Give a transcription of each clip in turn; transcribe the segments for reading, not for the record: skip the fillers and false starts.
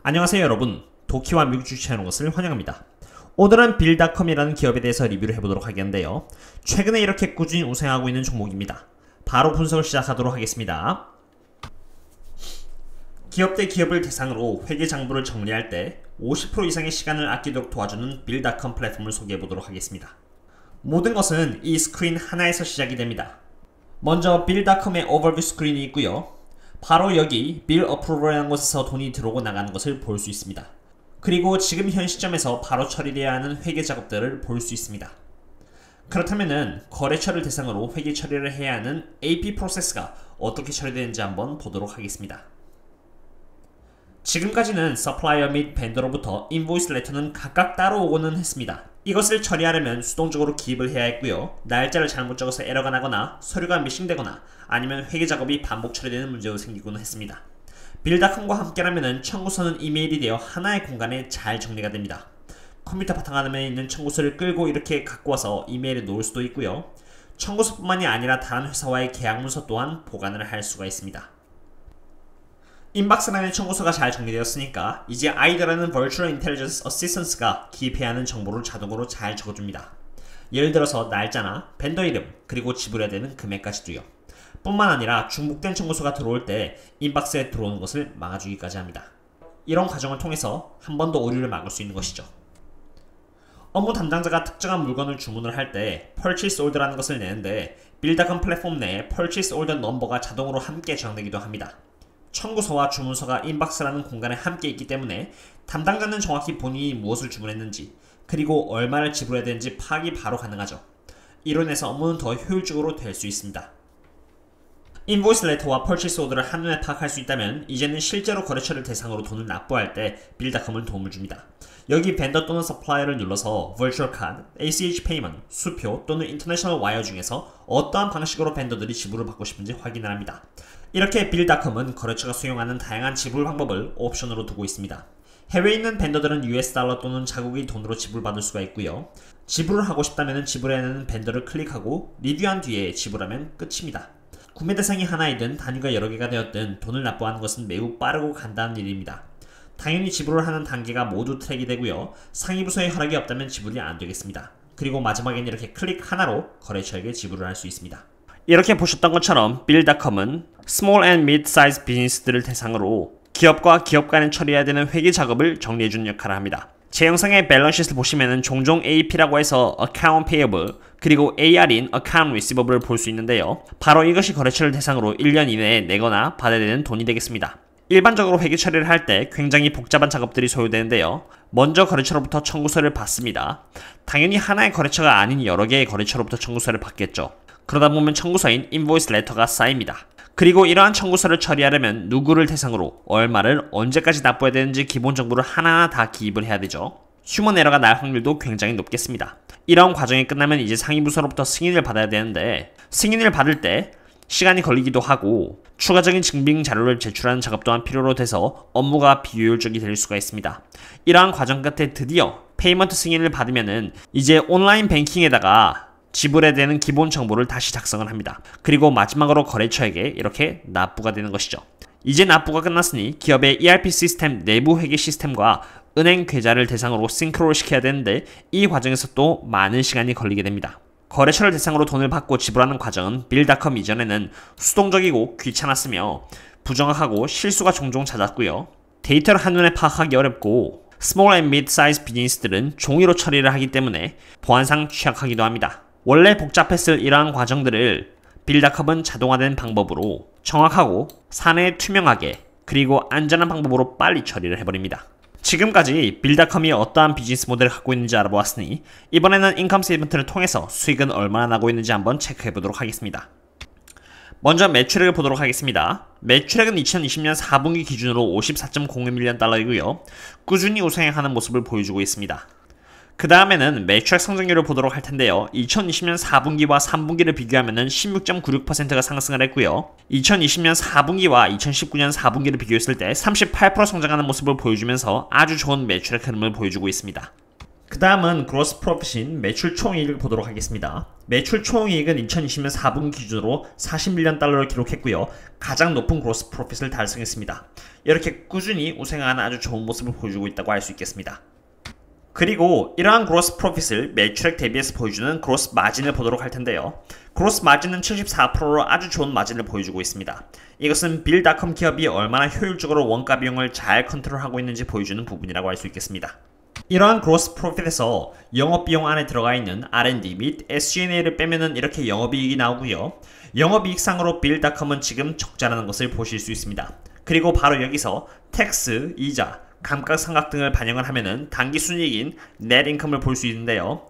안녕하세요 여러분, 도키와 미국 주식에 오는 것을 환영합니다. 오늘은 빌닷컴이라는 기업에 대해서 리뷰를 해보도록 하겠는데요. 최근에 이렇게 꾸준히 우상하고 있는 종목입니다. 바로 분석을 시작하도록 하겠습니다. 기업 대 기업을 대상으로 회계 장부를 정리할 때 50% 이상의 시간을 아끼도록 도와주는 빌닷컴 플랫폼을 소개해보도록 하겠습니다. 모든 것은 이 스크린 하나에서 시작이 됩니다. 먼저 빌닷컴의 오버뷰 스크린이 있고요. 바로 여기 빌 어프로벌이라는 곳에서 돈이 들어오고 나가는 것을 볼 수 있습니다. 그리고 지금 현 시점에서 바로 처리해야 하는 회계 작업들을 볼 수 있습니다. 그렇다면은 거래처를 대상으로 회계 처리를 해야 하는 AP 프로세스가 어떻게 처리되는지 한번 보도록 하겠습니다. 지금까지는 서플라이어 및 벤더로부터 인보이스 레터는 각각 따로 오고는 했습니다. 이것을 처리하려면 수동적으로 기입을 해야 했고요. 날짜를 잘못 적어서 에러가 나거나 서류가 미싱되거나 아니면 회계 작업이 반복 처리되는 문제가 생기곤 했습니다. 빌닷컴과 함께라면 청구서는 이메일이 되어 하나의 공간에 잘 정리가 됩니다. 컴퓨터 바탕화면에 있는 청구서를 끌고 이렇게 갖고 와서 이메일에 놓을 수도 있고요. 청구서뿐만이 아니라 다른 회사와의 계약 문서 또한 보관을 할 수가 있습니다. 인박스란의 청구서가 잘 정리되었으니까 이제 아이더라는 Virtual Intelligence Assistance가 기입해야 하는 정보를 자동으로 잘 적어줍니다. 예를 들어서 날짜나 벤더 이름 그리고 지불해야 되는 금액까지도요. 뿐만 아니라 중복된 청구서가 들어올 때 인박스에 들어오는 것을 막아주기까지 합니다. 이런 과정을 통해서 한 번 더 오류를 막을 수 있는 것이죠. 업무 담당자가 특정한 물건을 주문을 할 때 Purchase Order라는 것을 내는데 빌닷컴 플랫폼 내에 Purchase Order 넘버가 자동으로 함께 저장되기도 합니다. 청구서와 주문서가 인박스라는 공간에 함께 있기 때문에 담당자는 정확히 본인이 무엇을 주문했는지 그리고 얼마를 지불해야 되는지 파악이 바로 가능하죠. 이로 인해서 업무는 더 효율적으로 될 수 있습니다. 인보이스 레터와 퍼치스 오더를 한눈에 파악할 수 있다면 이제는 실제로 거래처를 대상으로 돈을 납부할 때 빌닷컴은 도움을 줍니다. 여기 벤더 또는 서플라이어를 눌러서 Virtual Card, ACH Payment, 수표 또는 International Wire 중에서 어떠한 방식으로 벤더들이 지불을 받고 싶은지 확인을 합니다. 이렇게 빌닷컴은 거래처가 수용하는 다양한 지불 방법을 옵션으로 두고 있습니다. 해외에 있는 벤더들은 US 달러 또는 자국의 돈으로 지불받을 수가 있고요. 지불을 하고 싶다면 지불해야 하는 벤더를 클릭하고 리뷰한 뒤에 지불하면 끝입니다. 구매 대상이 하나이든 단위가 여러 개가 되었든 돈을 납부하는 것은 매우 빠르고 간단한 일입니다. 당연히 지불을 하는 단계가 모두 트랙이 되고요. 상위 부서의 허락이 없다면 지불이 안 되겠습니다. 그리고 마지막에는 이렇게 클릭 하나로 거래처에게 지불을 할 수 있습니다. 이렇게 보셨던 것처럼 빌닷컴은 Small and Mid-Size 비즈니스들을 대상으로 기업과 기업 간에 처리해야 되는 회계 작업을 정리해주는 역할을 합니다. 제 영상의 밸런스시트를 보시면 종종 AP라고 해서 Account Payable 그리고 AR인 Account Receivables 을 볼 수 있는데요. 바로 이것이 거래처를 대상으로 1년 이내에 내거나 받아야 되는 돈이 되겠습니다. 일반적으로 회계 처리를 할 때 굉장히 복잡한 작업들이 소요되는데요. 먼저 거래처로부터 청구서를 받습니다. 당연히 하나의 거래처가 아닌 여러 개의 거래처로부터 청구서를 받겠죠. 그러다 보면 청구서인 인보이스 레터가 쌓입니다. 그리고 이러한 청구서를 처리하려면 누구를 대상으로 얼마를 언제까지 납부해야 되는지 기본 정보를 하나하나 다 기입을 해야 되죠. 휴먼 에러가 날 확률도 굉장히 높겠습니다. 이러한 과정이 끝나면 이제 상위부서로부터 승인을 받아야 되는데 승인을 받을 때 시간이 걸리기도 하고 추가적인 증빙 자료를 제출하는 작업 또한 필요로 돼서 업무가 비효율적이 될 수가 있습니다. 이러한 과정 끝에 드디어 페이먼트 승인을 받으면은 이제 온라인 뱅킹에다가 지불해야 되는 기본 정보를 다시 작성을 합니다. 그리고 마지막으로 거래처에게 이렇게 납부가 되는 것이죠. 이제 납부가 끝났으니 기업의 ERP 시스템 내부 회계 시스템과 은행 계좌를 대상으로 싱크로를 시켜야 되는데 이 과정에서 또 많은 시간이 걸리게 됩니다. 거래처를 대상으로 돈을 받고 지불하는 과정은 빌닷컴 이전에는 수동적이고 귀찮았으며 부정확하고 실수가 종종 잦았고요. 데이터를 한눈에 파악하기 어렵고 Small and Mid-Size 비즈니스들은 종이로 처리를 하기 때문에 보안상 취약하기도 합니다. 원래 복잡했을 이러한 과정들을 빌닷컴은 자동화된 방법으로 정확하고 사내 투명하게 그리고 안전한 방법으로 빨리 처리를 해버립니다. 지금까지 빌닷컴이 어떠한 비즈니스 모델을 갖고 있는지 알아보았으니 이번에는 인컴 스테이트먼트를 통해서 수익은 얼마나 나고 있는지 한번 체크해보도록 하겠습니다. 먼저 매출액을 보도록 하겠습니다. 매출액은 2020년 4분기 기준으로 54.01밀리언 달러이고요. 꾸준히 우상향하는 모습을 보여주고 있습니다. 그 다음에는 매출액 성장률을 보도록 할 텐데요. 2020년 4분기와 3분기를 비교하면 16.96%가 상승을 했고요. 2020년 4분기와 2019년 4분기를 비교했을 때 38% 성장하는 모습을 보여주면서 아주 좋은 매출액 흐름을 보여주고 있습니다. 그 다음은 그로스 프로핏인 매출 총이익을 보도록 하겠습니다. 매출 총이익은 2020년 4분기 기준으로 40밀리언 달러를 기록했고요. 가장 높은 그로스 프로핏을 달성했습니다. 이렇게 꾸준히 우상향하는 아주 좋은 모습을 보여주고 있다고 할 수 있겠습니다. 그리고 이러한 그로스 프로핏을 매출액 대비해서 보여주는 그로스 마진을 보도록 할 텐데요. 그로스 마진은 74%로 아주 좋은 마진을 보여주고 있습니다. 이것은 빌닷컴 기업이 얼마나 효율적으로 원가 비용을 잘 컨트롤하고 있는지 보여주는 부분이라고 할 수 있겠습니다. 이러한 그로스 프로핏에서 영업비용 안에 들어가 있는 R&D 및 SG&A를 빼면은 이렇게 영업이익이 나오고요. 영업이익상으로 빌닷컴은 지금 적자라는 것을 보실 수 있습니다. 그리고 바로 여기서 텍스, 이자, 감가상각 등을 반영을 하면은 당기순이익인 넷인컴을 볼 수 있는데요.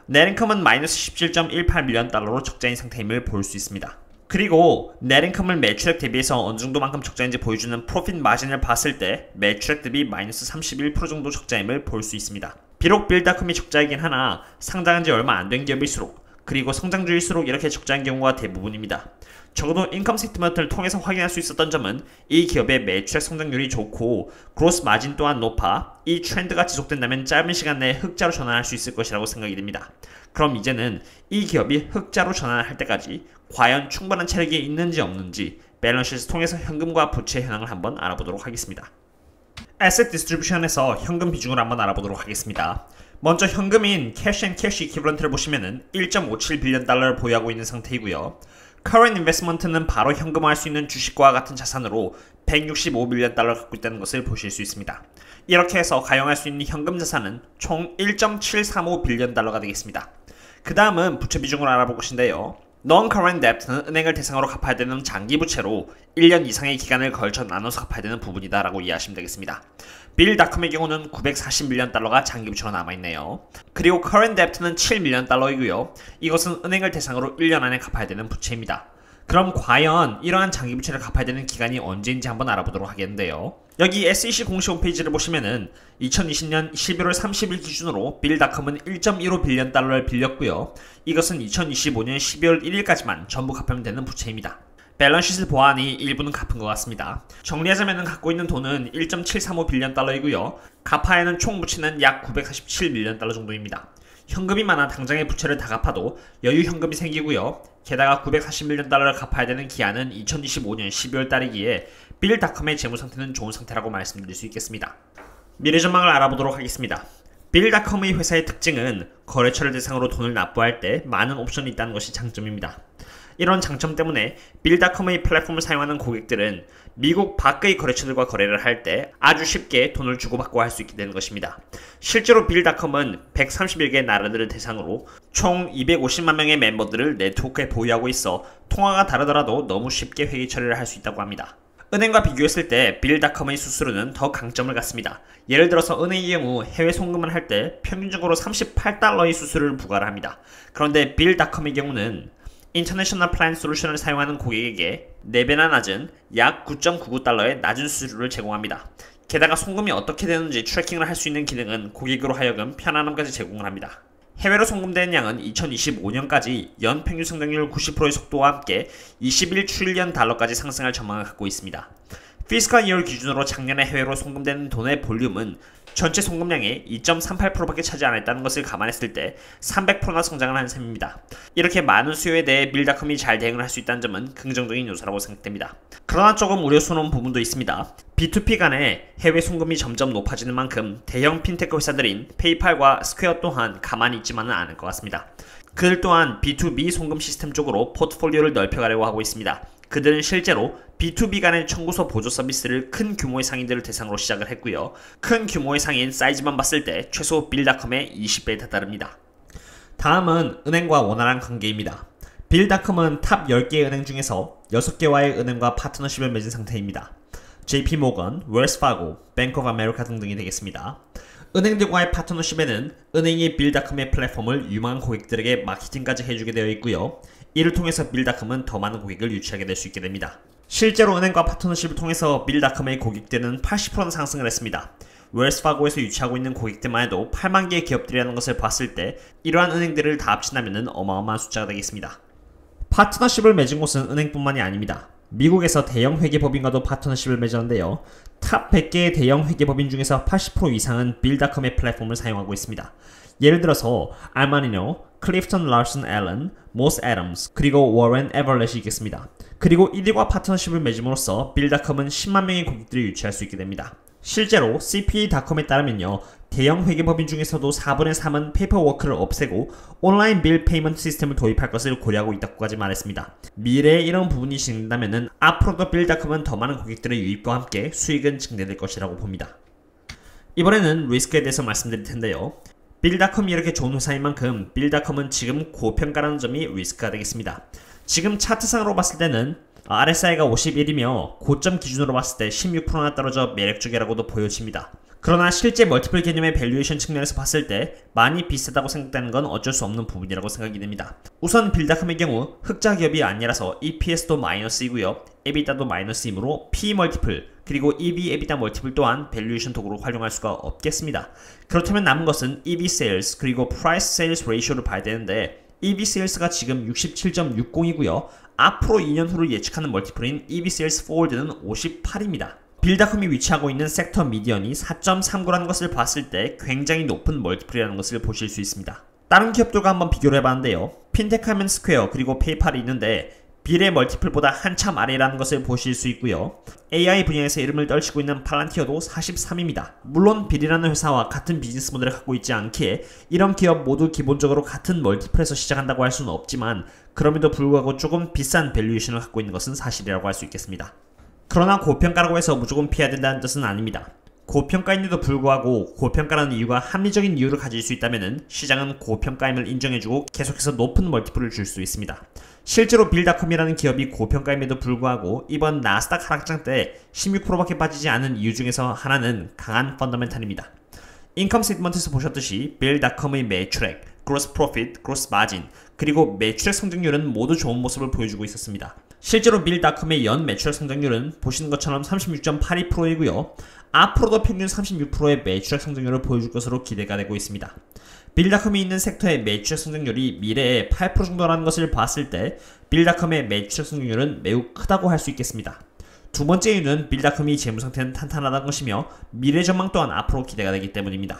넷인컴은 마이너스 17.18밀리언 달러로 적자인 상태임을 볼 수 있습니다. 그리고 넷인컴을 매출액 대비해서 어느 정도만큼 적자인지 보여주는 프로핏 마진을 봤을 때 매출액 대비 마이너스 31% 정도 적자임을 볼 수 있습니다. 비록 빌닷컴이 적자이긴 하나 상장한 지 얼마 안 된 기업일수록 그리고 성장주일수록 이렇게 적자인 경우가 대부분입니다. 적어도 인컴 스테이트먼트를 통해서 확인할 수 있었던 점은 이 기업의 매출액 성장률이 좋고 그로스 마진 또한 높아 이 트렌드가 지속된다면 짧은 시간 내에 흑자로 전환할 수 있을 것이라고 생각이 됩니다. 그럼 이제는 이 기업이 흑자로 전환할 때까지 과연 충분한 체력이 있는지 없는지 밸런스시트를 통해서 현금과 부채 현황을 한번 알아보도록 하겠습니다. 에셋 디스트리뷰션에서 현금 비중을 한번 알아보도록 하겠습니다. 먼저 현금인 캐시 앤 캐시 이퀴벌런트를 보시면은 1.57빌리언 달러를 보유하고 있는 상태이고요. Current Investment는 바로 현금화할 수 있는 주식과 같은 자산으로 165밀리언 달러를 갖고 있다는 것을 보실 수 있습니다. 이렇게 해서 가용할 수 있는 현금 자산은 총 1.735빌리언 달러가 되겠습니다. 그 다음은 부채 비중을 알아볼 것인데요. Non-current debt는 은행을 대상으로 갚아야 되는 장기 부채로 1년 이상의 기간을 걸쳐 나눠서 갚아야 되는 부분이다 라고 이해하시면 되겠습니다. 빌닷컴의 경우는 940밀리언 달러가 장기 부채로 남아있네요. 그리고 current debt는 7밀리언 달러이고요. 이것은 은행을 대상으로 1년 안에 갚아야 되는 부채입니다. 그럼 과연 이러한 장기 부채를 갚아야 되는 기간이 언제인지 한번 알아보도록 하겠는데요. 여기 SEC 공식 홈페이지를 보시면은 2020년 11월 30일 기준으로 빌닷컴은 1.15빌리언 달러를 빌렸고요. 이것은 2025년 12월 1일까지만 전부 갚으면 되는 부채입니다. 밸런스시트를 보아하니 일부는 갚은 것 같습니다. 정리하자면 갖고 있는 돈은 1.735빌리언 달러이고요. 갚아야 하는 총 부채는 약 947밀리언 달러 정도입니다. 현금이 많아 당장의 부채를 다 갚아도 여유 현금이 생기고요. 게다가 940밀리언 달러를 갚아야 되는 기한은 2025년 12월 달이기에 빌닷컴의 재무 상태는 좋은 상태라고 말씀드릴 수 있겠습니다. 미래 전망을 알아보도록 하겠습니다. 빌닷컴의 회사의 특징은 거래처를 대상으로 돈을 납부할 때 많은 옵션이 있다는 것이 장점입니다. 이런 장점 때문에 빌닷컴의 플랫폼을 사용하는 고객들은 미국 밖의 거래처들과 거래를 할 때 아주 쉽게 돈을 주고받고 할 수 있게 되는 것입니다. 실제로 빌닷컴은 131개 나라들을 대상으로 총 250만 명의 멤버들을 네트워크에 보유하고 있어 통화가 다르더라도 너무 쉽게 회계 처리를 할 수 있다고 합니다. 은행과 비교했을 때 빌닷컴의 수수료는 더 강점을 갖습니다. 예를 들어서 은행의 경우 해외 송금을 할 때 평균적으로 38달러의 수수료를 부과를 합니다. 그런데 빌닷컴의 경우는 인터내셔널 플랜 솔루션을 사용하는 고객에게 4배나 낮은 약 9.99달러의 낮은 수수료를 제공합니다. 게다가 송금이 어떻게 되는지 트래킹을 할 수 있는 기능은 고객으로 하여금 편안함까지 제공을 합니다. 해외로 송금되는 양은 2025년까지 연 평균 성장률 90%의 속도와 함께 21트릴리언 달러까지 상승할 전망을 갖고 있습니다. 피스컬 이어 기준으로 작년에 해외로 송금되는 돈의 볼륨은 전체 송금량의 2.38%밖에 차지 않았다는 것을 감안했을 때 300%나 성장을 한 셈입니다. 이렇게 많은 수요에 대해 빌닷컴이 잘 대응을 할 수 있다는 점은 긍정적인 요소라고 생각됩니다. 그러나 조금 우려스러운 부분도 있습니다. B2P 간의 해외 송금이 점점 높아지는 만큼 대형 핀테크 회사들인 페이팔과 스퀘어 또한 가만히 있지만은 않을 것 같습니다. 그들 또한 B2B 송금 시스템 쪽으로 포트폴리오를 넓혀가려고 하고 있습니다. 그들은 실제로 B2B 간의 청구서 보조 서비스를 큰 규모의 상인들을 대상으로 시작을 했고요. 큰 규모의 상인 사이즈만 봤을 때 최소 빌닷컴의 20배에 다다릅니다. 다음은 은행과 원활한 관계입니다. 빌닷컴은 탑 10개의 은행 중에서 6개와의 은행과 파트너십을 맺은 상태입니다. JP모건, 웰스파고, 뱅크 오브 아메리카 등등이 되겠습니다. 은행들과의 파트너십에는 은행이 빌닷컴의 플랫폼을 유망한 고객들에게 마케팅까지 해주게 되어 있고요. 이를 통해서 빌닷컴은 더 많은 고객을 유치하게 될 수 있게 됩니다. 실제로 은행과 파트너십을 통해서 빌닷컴의 고객들은 80%나 상승을 했습니다. 웰스파고에서 유치하고 있는 고객들만 해도 8만 개의 기업들이라는 것을 봤을 때 이러한 은행들을 다 합친다면 어마어마한 숫자가 되겠습니다. 파트너십을 맺은 곳은 은행뿐만이 아닙니다. 미국에서 대형 회계법인과도 파트너십을 맺었는데요. 탑 100개의 대형 회계법인 중에서 80% 이상은 빌닷컴의 플랫폼을 사용하고 있습니다. 예를 들어서 알마니노, 클리프턴 라슨 앨런, 모스 애덤스, 그리고 워렌 에버렛이 있겠습니다. 그리고 이들과 파트너십을 맺음으로써 빌닷컴은 10만 명의 고객들을 유치할 수 있게 됩니다. 실제로 CPA.com에 따르면요, 대형 회계법인 중에서도 4분의 3은 페이퍼워크를 없애고 온라인 빌 페이먼트 시스템을 도입할 것을 고려하고 있다고까지 말했습니다. 미래에 이런 부분이 진행된다면 앞으로도 빌닷컴은 더 많은 고객들의 유입과 함께 수익은 증대될 것이라고 봅니다. 이번에는 리스크에 대해서 말씀드릴 텐데요. 빌닷컴이 이렇게 좋은 회사인 만큼 빌닷컴은 지금 고평가라는 점이 리스크가 되겠습니다. 지금 차트상으로 봤을 때는 RSI가 51이며 고점 기준으로 봤을 때 16%나 떨어져 매력적이라고도 보여집니다. 그러나 실제 멀티플 개념의 밸류에이션 측면에서 봤을 때 많이 비싸다고 생각되는 건 어쩔 수 없는 부분이라고 생각이 됩니다. 우선 빌닷컴의 경우 흑자 기업이 아니라서 EPS도 마이너스이고요. EBITDA도 마이너스이므로 P 멀티플 그리고 EV EBITDA 멀티플 또한 밸류에이션 도구로 활용할 수가 없겠습니다. 그렇다면 남은 것은 EV 세일스 그리고 프라이스 세일스 레이쇼를 봐야 되는데 EV 세일스가 지금 67.60이고요. 앞으로 2년 후를 예측하는 멀티플인 EV 세일스 포워드는 58입니다. 빌닷컴이 위치하고 있는 섹터 미디언이 4.39라는 것을 봤을 때 굉장히 높은 멀티플이라는 것을 보실 수 있습니다. 다른 기업들과 한번 비교를 해봤는데요. 핀테크 하면 스퀘어 그리고 페이팔이 있는데 빌의 멀티플보다 한참 아래라는 것을 보실 수 있고요. AI 분야에서 이름을 떨치고 있는 팔란티어도 43입니다. 물론 빌이라는 회사와 같은 비즈니스 모델을 갖고 있지 않기에 이런 기업 모두 기본적으로 같은 멀티플에서 시작한다고 할 수는 없지만 그럼에도 불구하고 조금 비싼 밸류에이션을 갖고 있는 것은 사실이라고 할 수 있겠습니다. 그러나 고평가라고 해서 무조건 피해야 된다는 뜻은 아닙니다. 고평가인데도 불구하고 고평가라는 이유가 합리적인 이유를 가질 수 있다면 시장은 고평가임을 인정해주고 계속해서 높은 멀티플을 줄 수 있습니다. 실제로 빌닷컴이라는 기업이 고평가임에도 불구하고 이번 나스닥 하락장 때 16%밖에 빠지지 않은 이유 중에서 하나는 강한 펀더멘탈입니다. 인컴 스테이트먼트에서 보셨듯이 빌닷컴의 매출액, gross profit, gross margin, 그리고 매출액 성장률은 모두 좋은 모습을 보여주고 있었습니다. 실제로 빌닷컴의 연 매출액 성장률은 보시는 것처럼 36.82%이고요. 앞으로도 평균 36%의 매출액 성장률을 보여줄 것으로 기대가 되고 있습니다. 빌닷컴이 있는 섹터의 매출액 성장률이 미래에 8% 정도라는 것을 봤을 때 빌닷컴의 매출액 성장률은 매우 크다고 할 수 있겠습니다. 두 번째 이유는 빌닷컴이 재무 상태는 탄탄하다는 것이며 미래 전망 또한 앞으로 기대가 되기 때문입니다.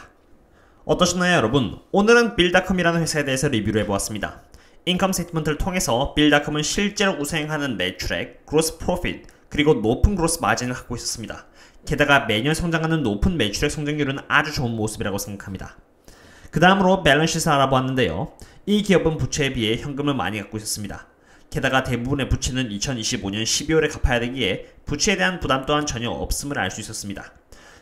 어떠셨나요 여러분? 오늘은 빌닷컴이라는 회사에 대해서 리뷰를 해보았습니다. 인컴 스테이트먼트를 통해서 빌닷컴은 실제로 우상향하는 매출액, gross profit, 그리고 높은 gross margin을 갖고 있었습니다. 게다가 매년 성장하는 높은 매출액 성장률은 아주 좋은 모습이라고 생각합니다. 그 다음으로 밸런스시트를 알아보았는데요. 이 기업은 부채에 비해 현금을 많이 갖고 있었습니다. 게다가 대부분의 부채는 2025년 12월에 갚아야 되기에 부채에 대한 부담 또한 전혀 없음을 알 수 있었습니다.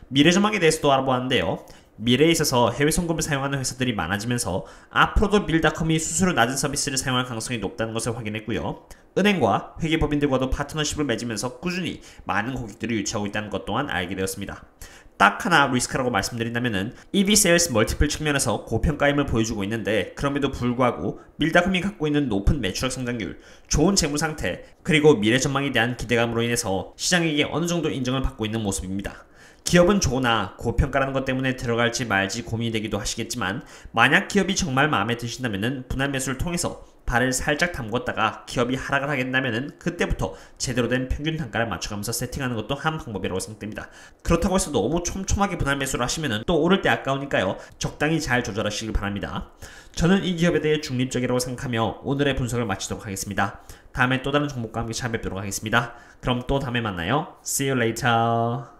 미래 전망에 대해서도 알아보았는데요. 미래에 있어서 해외 송금을 사용하는 회사들이 많아지면서 앞으로도 빌닷컴이 수수료 낮은 서비스를 사용할 가능성이 높다는 것을 확인했고요. 은행과 회계법인들과도 파트너십을 맺으면서 꾸준히 많은 고객들을 유치하고 있다는 것 또한 알게 되었습니다. 딱 하나 리스크라고 말씀드린다면은 EV 세일스 멀티플 측면에서 고평가임을 보여주고 있는데 그럼에도 불구하고 빌닷컴이 갖고 있는 높은 매출액 성장률, 좋은 재무 상태, 그리고 미래 전망에 대한 기대감으로 인해서 시장에게 어느 정도 인정을 받고 있는 모습입니다. 기업은 좋으나 고평가라는 것 때문에 들어갈지 말지 고민이 되기도 하시겠지만 만약 기업이 정말 마음에 드신다면 분할 매수를 통해서 발을 살짝 담궜다가 기업이 하락을 하게 된다면 그때부터 제대로 된 평균 단가를 맞춰가면서 세팅하는 것도 한 방법이라고 생각됩니다. 그렇다고 해서 너무 촘촘하게 분할 매수를 하시면 또 오를 때 아까우니까요. 적당히 잘 조절하시길 바랍니다. 저는 이 기업에 대해 중립적이라고 생각하며 오늘의 분석을 마치도록 하겠습니다. 다음에 또 다른 종목과 함께 찾아뵙도록 하겠습니다. 그럼 또 다음에 만나요. See you later.